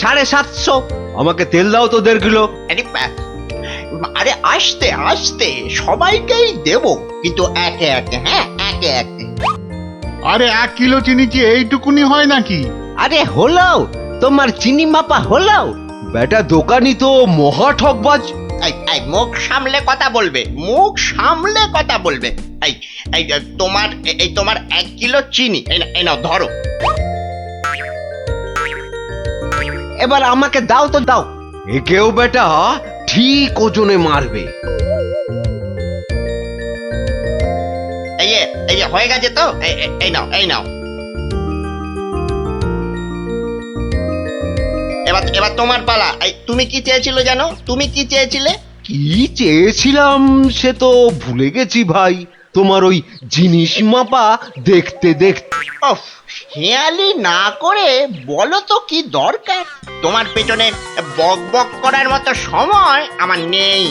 750। আমাকে তেল দাও তো 1.5 কিলো। আরে আস্তে আস্তে সবাইকেই দেবো, কিন্তু একে একে, হ্যাঁ একে একে। আরে 1 কিলো চিনি কি এইটুকুনি হয় নাকি? আরে হলো, তোমার চিনি মাপা হলো। বেটা দোকানি তো মহা ঠকবাজ। এই মুখ সামলে কথা বলবে, মুখ সামলে কথা বলবে। এই এই তোমার 1 কিলো চিনি, এই নাও ধরো। এবার আমাকে দাও তো দাও। একেও বেটা ঠিক ওজনে মারবে। এই যে হয়ে গেছে তো, এই নাও এই নাও। এবার তোমার পালা। তুমি কি চেয়েছিলে জানো? তুমি কি চেয়েছিলে? কি চেয়েছিলাম সে তো ভুলে গেছি ভাই। তোমার ওই জিনিস মাপা দেখতে দেখতে। ওফ, হেয়ালি না করে বলো তো কি দরকার? তোমার পেছনে বক বক করার মতো সময় আমার নেই।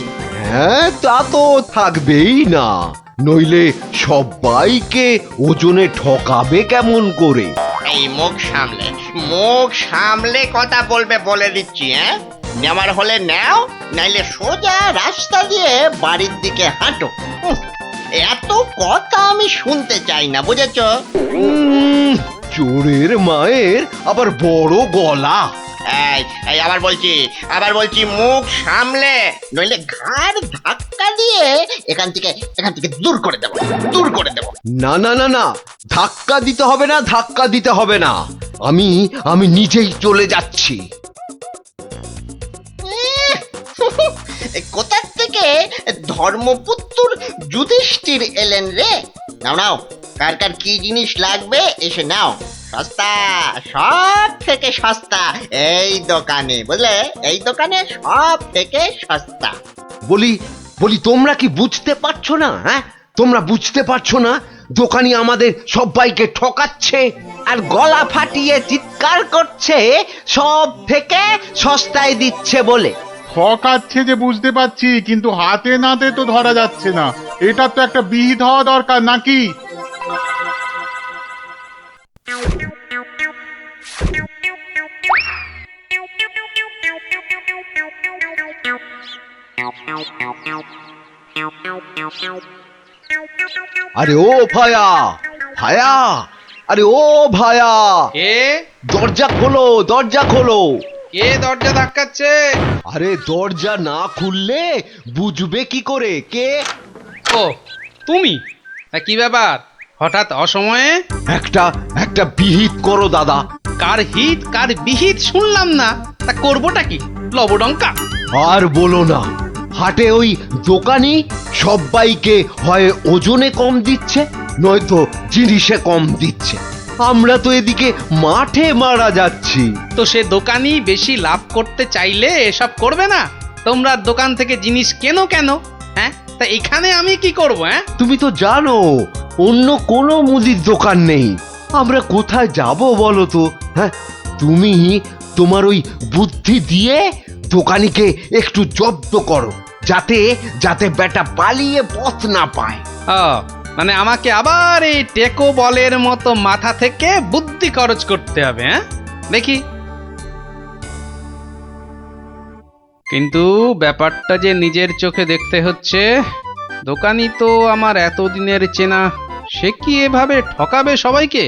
হ্যাঁ, তা তো থাকবেই না, নইলে সবাইকে ওজনে ঠকাবে কেমন করে? এই মুখ সামলে কথা বলবে বলে দিচ্ছি। হ্যাঁ, নেওয়ার হলে নাও, নাইলে সোজা রাস্তা দিয়ে বাড়ির দিকে হাঁটো। এত কথা আমি শুনতে চাই না, বুঝেছো? চোরের মায়ের আবার বড় গলা। এই আবার বলছি মুখ সামলে, নইলে ঘাড় ধাক্কা দিয়ে এখান থেকে দূর করে দেবো। না না না না, ধাক্কা দিতে হবে না। আমি নিজেই চলে যাচ্ছি। কোথার থেকে ধর্মপুত্র যুধিষ্ঠির এলেন রে? নাও কার কার কি জিনিস লাগবে এসে নাও। সস্তা, সব থেকে সস্তা এই দোকানে, বুঝলে? এই দোকানে সব থেকে সস্তা। বলি তোমরা কি বুঝতে পারছো না? হ্যাঁ, তোমরা বুঝতে পারছো না দোকানি আমাদের সবাইকে ঠকাচ্ছে আর গলা ফাটিয়ে চিৎকার করছে সব থেকে সস্তায় দিচ্ছে বলে। ঠকাচ্ছে যে বুঝতে পারছি, কিন্তু হাতে নাতে তো ধরা যাচ্ছে না। এটা তো একটা বিহিত হওয়া দরকার নাকি? আরে ও ভায়া, আরে ও ভায়া, কে দরজা খোলো। কে দরজা ধাক্কাচ্ছে? আরে দরজা না খুললে বুঝবে কি করে কে? ও তুমি? তা কি ব্যাপার হঠাৎ অসময়ে? একটা বিহিত করো দাদা। কার হিত কার বিহিত শুনলাম না, তা করবোটা কি? লবডঙ্কা? আর বলো না, হাটে ওই দোকানি সবাইকে হয় ওজনে কম দিচ্ছে, নয়তো জিনিসে কম দিচ্ছে। আমরা তো এদিকে মাঠে মারা যাচ্ছি। তো সে দোকানি বেশি লাভ করতে চাইলে এসব করবে না? তোমরা দোকান থেকে জিনিস কেন? হ্যাঁ, তা এখানে আমি কি করব? হ্যাঁ, তুমি তো জানো অন্য কোনো মুদির দোকান নেই। আমরা কোথায় যাব বলো তো? হ্যাঁ, তুমি তোমার ওই বুদ্ধি দিয়ে দোকানিকে একটু জব্দ করো, যাতে বেটা পালিয়ে পথ না পায়। মানে আমাকে আবার এই টেকো বলের মতো মাথা থেকে বুদ্ধি খরচ করতে হবে? হ্যাঁ, দেখি। কিন্তু ব্যাপারটা যে নিজের চোখে দেখতে হচ্ছে। দোকানি তো আমার এতদিনের চেনা, সে কি এভাবে ঠকাবে সবাইকে?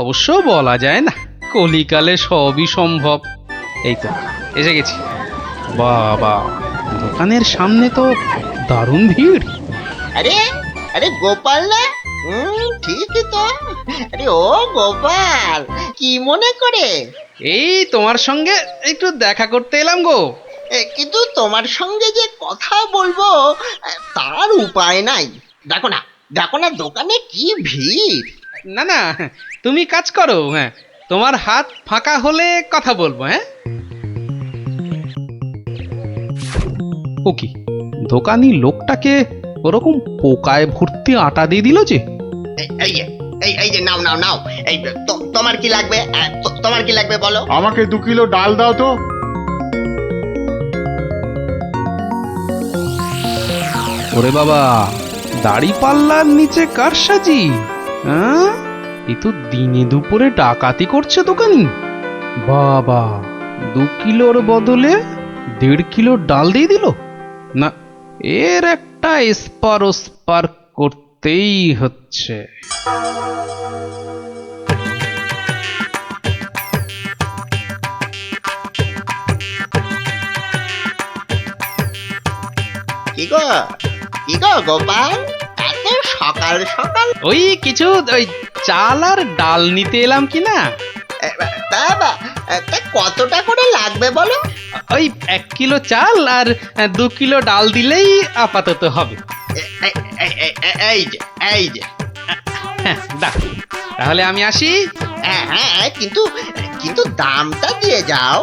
অবশ্য বলা যায় না, কলিকালে সবই সম্ভব। এই তো এসে গেছি। বাবা, দোকানের সামনে তো দারুণ ভিড়। আরে গোপাল না? ঠিকই তো। আরে ও গোপাল, কি মনে করে? এই তোমার সঙ্গে একটু দেখা করতে এলাম গো। কিন্তু তোমার সঙ্গে যে কথা বলবো তার উপায় নাই। দেখো না দোকানে কি ভিড়। না, তুমি কাজ করো। হ্যাঁ, তোমার হাত ফাঁকা হলে কথা বলবো। হ্যাঁ, ও কি দোকানি লোকটাকে ওরকম পোকায় ভর্তি আটা দিয়ে দিল যে? এই যে নাও। এই তোমার কি লাগবে? তোমার কি লাগবে বলো? আমাকে 2 কিলো ডাল দাও তো। ওরে বাবা, দাড়ি পাল্লার নিচে কারসাজি। হ্যাঁ, এ তো দিনে দুপুরে ডাকাতি করছে দোকানি। বাবা, 2 কিলোর বদলে 1.5 কিলো ডাল দিয়ে দিল। না, এর একটা এসপার ওসপার করতেই হচ্ছে। কি গো গোপাল, এত সকাল সকাল? ওই কিছু ওই চাল আর ডাল নিতে এলাম কি না। তা কতটা করে লাগবে বলো? ওই 1 কিলো চাল আর 2 কিলো ডাল দিলেই আপাতত হবে। এই যে হ্যাঁ, দাও। তাহলে আমি আসি। হ্যাঁ, কিন্তু দামটা দিয়ে যাও।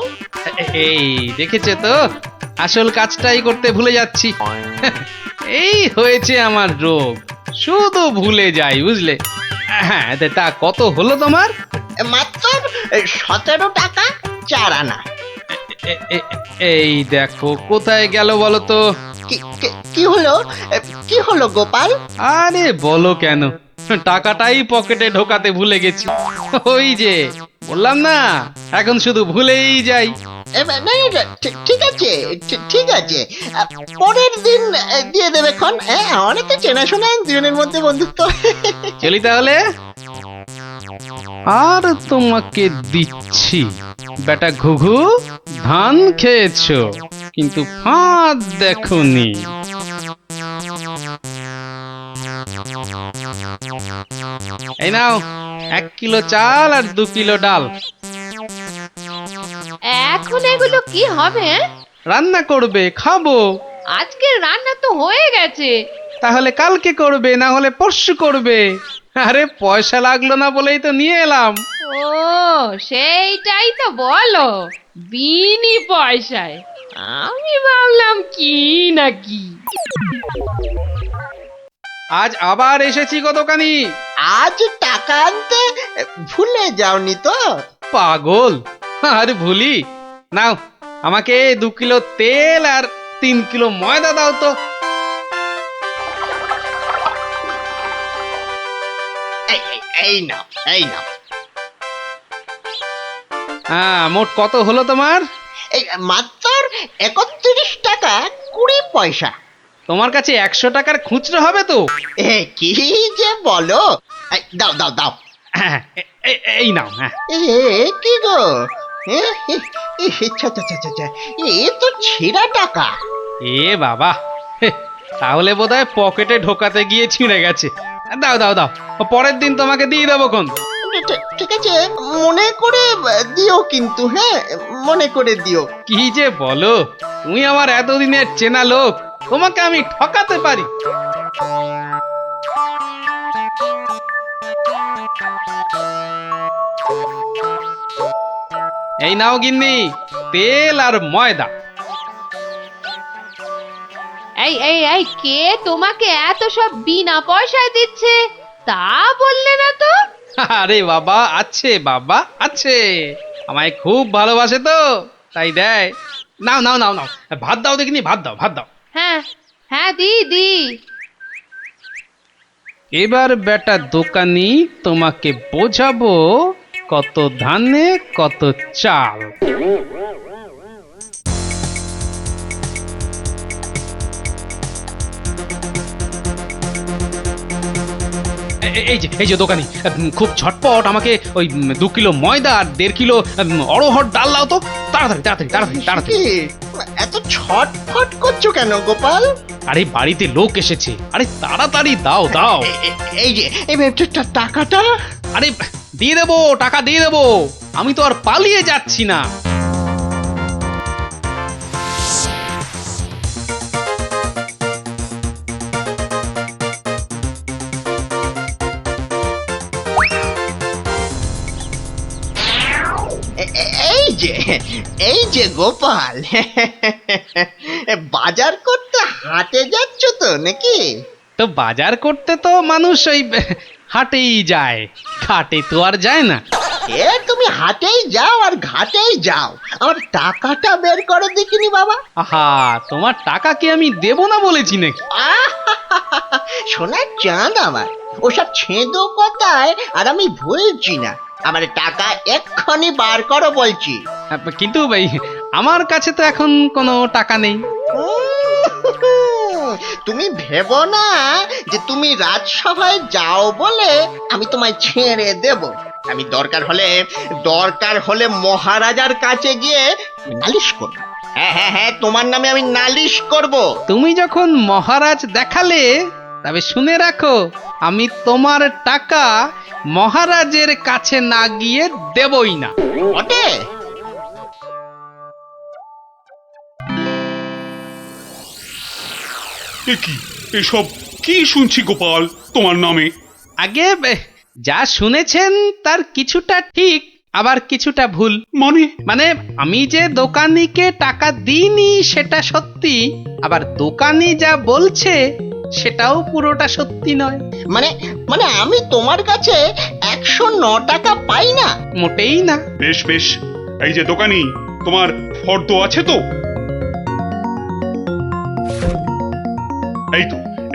এই দেখেছে তো, আসল কাজটাই করতে ভুলে যাচ্ছি। এই হয়েছে আমার রোগ, শুধু ভুলে যাই, বুঝলে। হ্যাঁ, তা কত হলো তোমার? মাত্র 17 টাকা 4 আনা। এই দেখো, কোথায় গেল বলো তো? কি হলো গোপাল? আরে বলো কেন, টাকাটাই পকেটে ঢোকাতে ভুলে গেছি। ওই যে বললাম না, এখন শুধু ভুলেই যাই। ঠিক আছে, পরের দিন দিয়ে দেবে খন। অনেক তো চেনাশোনা, দুজনের মধ্যে বন্ধুত্ব। চলি তাহলে। আর তোমাকে দিচ্ছি, বেটা ঘুঘু, ধান খেয়েছো কিন্তু ফাঁদ দেখোনি। এই নাও 1 কিলো চাল আর 2 কিলো ডাল। এখন এগুলো কি হবে? রান্না করবে, খাবো। আজকের রান্না তো হয়ে গেছে। তাহলে কালকে করবে, না হলে পরশু করবে। আরে পয়সা লাগলো না বলেই তো নিয়ে এলাম। ও, সেইটাই তো বলো, বিনি পয়সায়। আমি ভাবলাম কি নাকি। আজ আবার এসেছি গো দোকানি। আজ টাকা আনতে ভুলে যাওনি তো? পাগল, আরে ভুলি। নাও, আমাকে 2 কিলো তেল আর 3 কিলো ময়দা দাও তো। এই নাও। হ্যাঁ, মোট কত হলো তোমার? এই মাত্র 31 টাকা 20 পয়সা। তোমার কাছে 100 টাকার খুচরো হবে তো? কি যে বলো! দাও। হ্যাঁ, এই নাও। হ্যাঁ, কি গো, এ তো ছেঁড়া টাকা। এ বাবা, তাহলে বোধহয় পকেটে ঢোকাতে গিয়ে ছিঁড়ে গেছে। দাও, পরের দিন তোমাকে দিয়ে দেবো কোন। ঠিক আছে, মনে করে দিও কিন্তু। হ্যাঁ, মনে করে দিও। কি যে বলো, তুমি আমার এতদিনের চেনা লোক, তোমাকে আমি ঠকাতে পারি? এই নাও গিন্নি, তেল আর ময়দা। এই কে তোমাকে এত সব বিনা পয়সায় দিচ্ছে তা বললে না তো? আরে বাবা, আছে, আমায় খুব ভালোবাসে তো, তাই দেয়। নাও, ভাত দাও দেখিনি, ভাত দাও। হ্যাঁ, দি। এবার বেটা দোকানি, তোমাকে বোঝাবো কত ধানে কত চাল। এই যে দোকানি, খুব ঝটপট আমাকে ওই 2 কিলো ময়দা আর 1.5 কিলো অড়হর ডাল দাও তো, তাড়াতাড়ি। কি, এত ছটফট করছো কেন গোপাল? আরে বাড়িতে লোক এসেছে, আরে তাড়াতাড়ি দাও। এই যে টাকাটা। আরে দিয়ে দেবো, টাকা দিয়ে দেবো, আমি তো আর পালিয়ে যাচ্ছি না। এই যে গোপাল, বাজার করতে হাটে যাচ্ছ তো নাকি? তো বাজার করতে তো মানুষ ওই হাটেই যায়, ঘাটে তো আর যায় না। তুমি হাটেই যাও আর ঘাটেই যাও, আমার টাকাটা বের করে দেখিনি বাবা। আহা, তোমার টাকা কি আমি দেব না বলেছি নাকি? সোনার চাঁদ আমার, ওসব ছেঁদো কথায় আর আমি ভুলছি না। আমার টাকা এক্ষুনি বার করো বলছি। কিন্তু ভাই আমার কাছে তো এখন কোনো টাকা নেই। তুমি ভেবো না যে তুমি রাজসভায় যাও বলে আমি তোমায় ছেড়ে দেব। আমি দরকার হলে মহারাজার কাছে গিয়ে নালিশ করব। হ্যাঁ, তোমার নামে আমি নালিশ করব। তুমি যখন মহারাজ দেখালে, তবে শুনে রাখো, আমি তোমার টাকা মহারাজের কাছে না গিয়ে দেবই না। বটে? এ কি এসব কি শুনছি গোপাল তোমার নামে? আগে যা শুনেছেন তার কিছুটা ঠিক, আবার কিছুটা ভুল। মানে আমি যে দোকানিকে টাকা দিইনি সেটা সত্যি, আবার দোকানি যা বলছে সেটাও পুরোটা সত্যি নয়। মানে আমি তোমার কাছে 109 টাকা পাই না? মোটেই না। বেশ বেশ, এই যে দোকানি, তোমার ফর্দ আছে তো?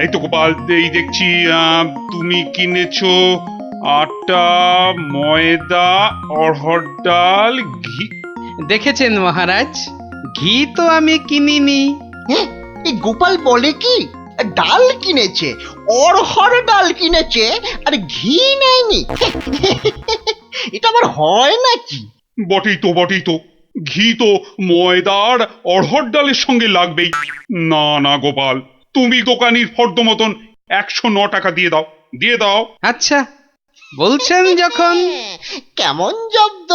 এই তো গোপাল, এই দেখছি তুমি কিনেছো আটা, ময়দা, অড়হর ডাল, ঘি। দেখেছেন মহারাজ, ঘি তো আমি কিনিনি। হ্যাঁ, এই গোপাল বলে কি ডাল কিনেছে, অড়হর ডাল কিনেছে, আর ঘি নেয়নি? এটা আবার হয় নাকি? বটেই তো, ঘি তো ময়দার অড়হর ডালের সঙ্গে লাগবেই। না না গোপাল, তুমি দোকানির ফর্দ মতন 109 টাকা দিয়ে দাও। আচ্ছা, বলছেন যখন। কেমন জব্দ?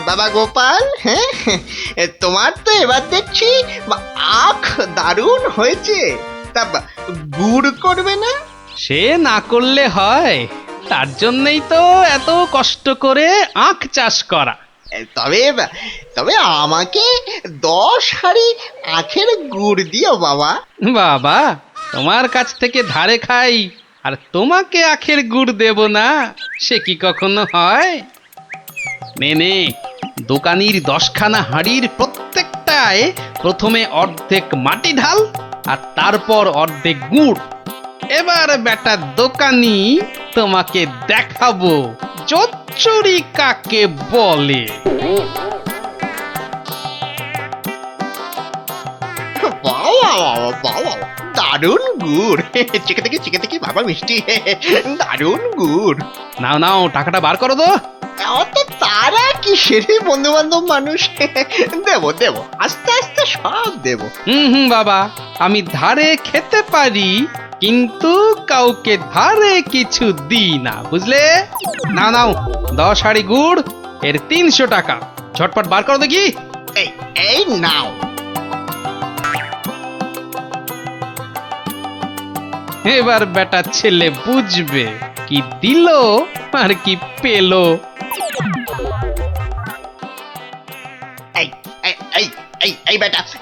বাবা গোপাল, হ্যাঁ, তোমার তো এবার দেখছি আখ দারুণ হয়েছে। তা গুড় করবে না? সে না করলে হয়, তার জন্যই তো এত কষ্ট করে আখ চাষ করা। তবে আমাকে 10 হাঁড়ি আখের গুড় দিও বাবা। বাবা, তোমার কাছ থেকে ধারে খাই আর তোমাকে আখের গুড় দেব না, সে কি কখনো হয়? নে, দোকানির 10খানা হাঁড়ির প্রত্যেকটায় প্রথমে অর্ধেক মাটি ঢাল আর তারপর অর্ধেক গুড়। এবার বেটা দোকানি, তোমাকে দেখাবো জোচ্চুরি কাকে বলে। বাবা, দারুণ গুড়। চিকে থেকে বাবা মিষ্টি, দারুণ গুড়। নাও টাকাটা বার করো তো। অত তারা কিসের, বন্ধু বান্ধব মানুষ। দেব আস্তে আস্তে সব দেব। হুম বাবা, আমি ধারে খেতে পারি, কিন্তু কাউকে ধারে কিছু দিই না, বুঝলে? নাও 10 হাঁড়ি গুড়, এর 300 টাকা। ঝটপট বার করো দেখি। এই নাও। এবার বেটা ছেলে বুঝবে কি দিল আর কি পেলো।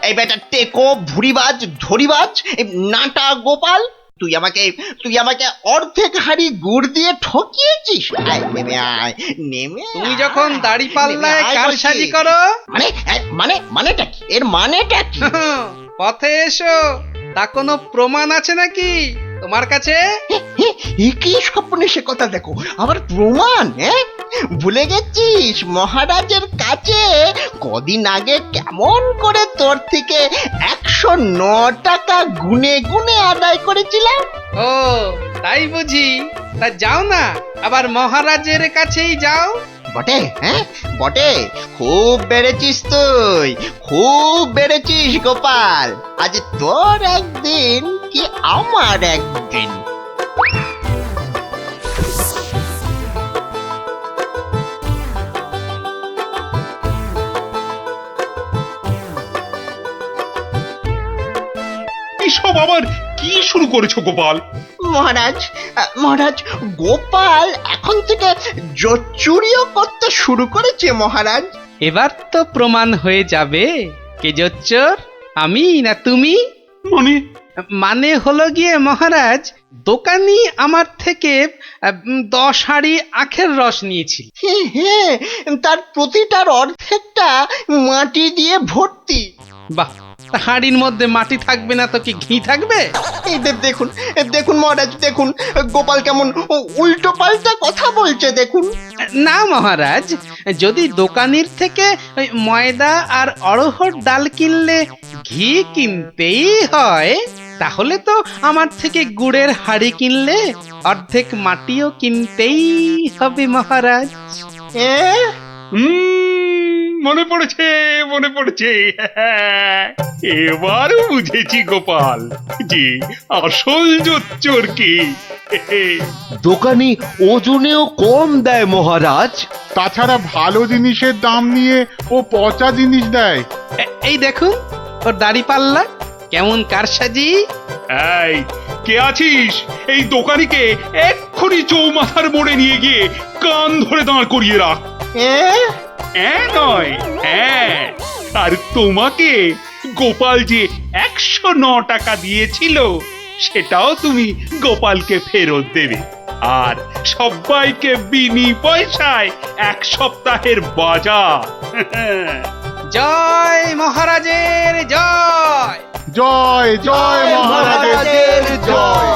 এই বেটা টেকো, ভুরিবাজ, ধরিবাজ, নাটা গোপাল, তুই আমাকে অর্ধেক হাঁড়ি গুড় দিয়ে ঠকিয়েছিস। আয়, নেমে তুমি যখন দাড়ি পাল্লায় কারসাজি করো, মানেটা কি? এর মানেটা কি? পথে এসো, তা কোনো প্রমাণ আছে নাকি তোমার কাছে? কি স্বপ্নে সে কথা দেখো, আবার প্রমাণ? ভুলে গেছিস মহারাজের কাছে কদিন আগে কেমন করে তোর থেকে 109 টাকা গুনে আদায় করেছিলাম? ও তাই বুঝি? তা যাও না, আবার মহারাজের কাছেই যাও। বটে, খুব বেড়েছিস তুই, খুব বেড়েছিস গোপাল। আজ তোর একদিন কি আমার একদিন। এসব আবার কি শুরু করেছো গোপাল? মহারাজ, গোপাল এখন থেকে জোচ্চুরিও করতে শুরু করেছে মহারাজ। এবার তো প্রমাণ হয়ে যাবে কে জোচ্চোর, আমি না তুমি। মানে হলো গিয়ে মহারাজ, দোকানি আমার থেকে 10 হাঁড়ি আখের রস নিয়েছিল। হ্যাঁ, তার প্রতিটার অর্ধেকটা মাটি দিয়ে ভর্তি। বাহ, তা হাঁড়ির মধ্যে মাটি থাকবে না তো কি ঘি থাকবে? এই দেখুন, দেখুন মহারাজ, দেখুন গোপাল কেমন উল্টো পাল্টা কথা বলছে দেখুন। না মহারাজ, যদি দোকানির থেকে ওই ময়দা আর অড়হর ডাল কিনলে ঘি কিনতেই হয়, তাহলে তো আমার থেকে গুড়ের হাঁড়ি কিনলে অর্ধেক মাটিও কিনতেই হবে মহারাজ। মনে পড়েছে, মনে পড়েছে। এবার বুঝেছি গোপাল যে আসল জোচ্চোর কি। দোকানি ওজনেও কম দেয় মহারাজ। তাছাড়া ভালো জিনিসের দাম নিয়ে ও পচা জিনিস দেয়। এই দেখুন ওর দাড়ি পাল্লা কেমন কারসাজি। এই কে আছিস? এই দোকানিকে এক্ষুনি চৌমাথার মোড়ে নিয়ে গিয়ে কান ধরে দাঁড় করিয়ে রাখ। নয়, হ্যাঁ। আর তোমাকে গোপাল যে 109 টাকা দিয়েছিল সেটাও তুমি গোপালকে ফেরত দেবে। আর সবাইকে বিনি পয়সায় 1 সপ্তাহের বাজার। জয় মহারাজের জয়। জয় জয় মহারাজের জয়।